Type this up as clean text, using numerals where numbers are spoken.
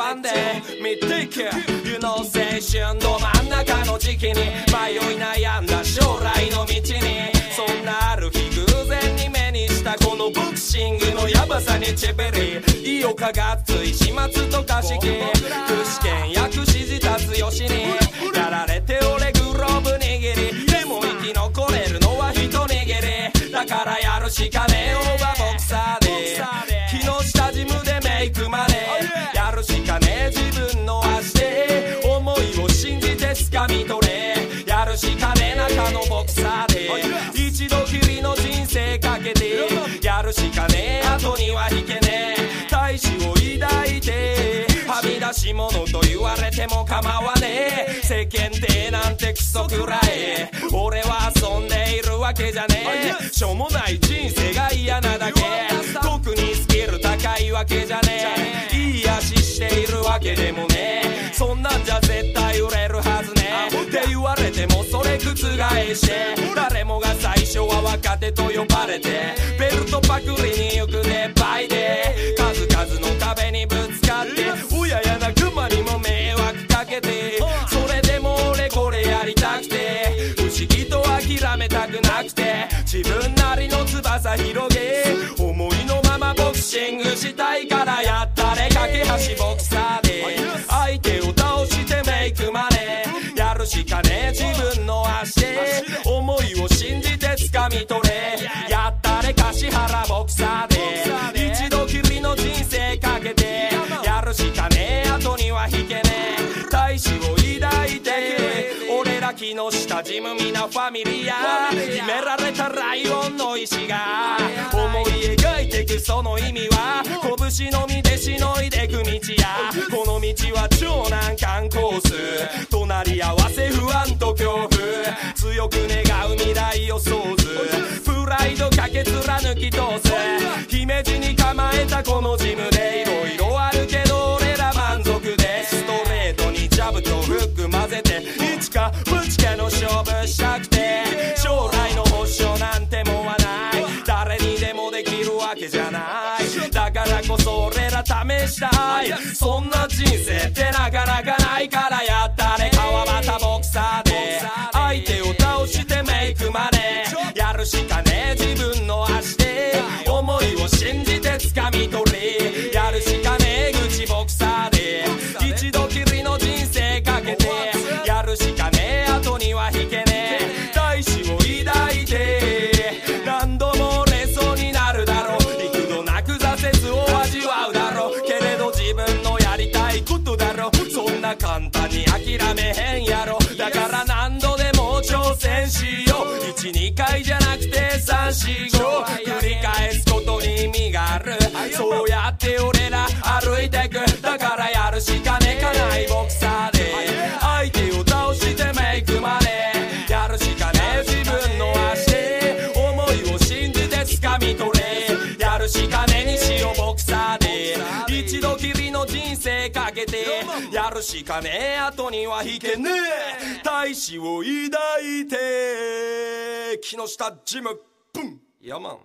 one day 見ていけ You know 青春ど真ん中の時期に迷い悩んだ将来の道にそんなある日偶然に目にしたこのボクシングのヤバさにチェベリ井岡がっつい始末とかしき具志堅薬師自達吉にやられて俺グローブ握りでも生き残れるのは一握りだからやるしかねえオーバーボクサーで木下ジムでメイクまでやるしかねえ自分の足で思いを信じて掴み取れやるしかねえ中のボクサーで一度きりの人生かけてやるしかねえ後には引けねえ大志を抱いてはみ出し者と言われても構わねえ世間体なんてクソくらえ俺は遊んでいるわけじゃねえしょうもない人生が嫌なだけ特にスキル高いわけじゃねえいい足しているわけでもねえそんなんじゃ絶対売れるはずねって言われてもそれ覆して誰もが最初は若手と呼ばれてベルトパクリに行く熱敗で数々の壁にぶつかって親やなクマにも迷惑かけてそれでも俺これやりたくて不思議と諦めたくなくて自分なりの翼広げ思いのままボクシングしたいからやったれ架け橋ボクサーで相手を倒してメイクまでやるしかねえ自分の足で思いを信じて掴み取れやったれ橿原ボクサーで一度きりの人生かけてやるしかねえ後には引けねえ大志を抱いて俺ら木下ジム皆ファミリア秘められたライオンの意志が思い描いてくその意味は拳のみでしのいでく道やこの道は超難関コース隣り合わせ不安と恐怖強く願う未来予想図プライドかけ貫き通す姫路に構えたこのジムで色々あるけど俺ら満足でストレートにジャブとフック混ぜて一か八かの勝負したくて将来の保証なんてもんはない誰にでもできるわけじゃないだからこそ俺ら試したいそんな人生ってなかなかないからやったね川端ボクサーで相手を倒してメイクまでやるしかねえ自分の足で思いを信じて掴み取れやるしかねえ口ボクサーで一度きりの人生かけてやるしかねえ後には引けねえ大志を抱いて何度も折れそうになるだろう幾度なく挫折を味わうだろうけれど自分のやりたいことだろそんな簡単に諦めへんやろだから何度でも挑戦しよう12回じゃなくて345繰り返すことに意味があるそうやって俺ら歩いてくだからやるしかねえかないボクサーで相手を倒してメイクまでやるしかねえ自分の足で思いを信じて掴み取れやるしかねえ西尾ボクサーで一度きりの人生かけてやるしかねえ後には引けねえ大志を抱いて木下ジムブンヤマン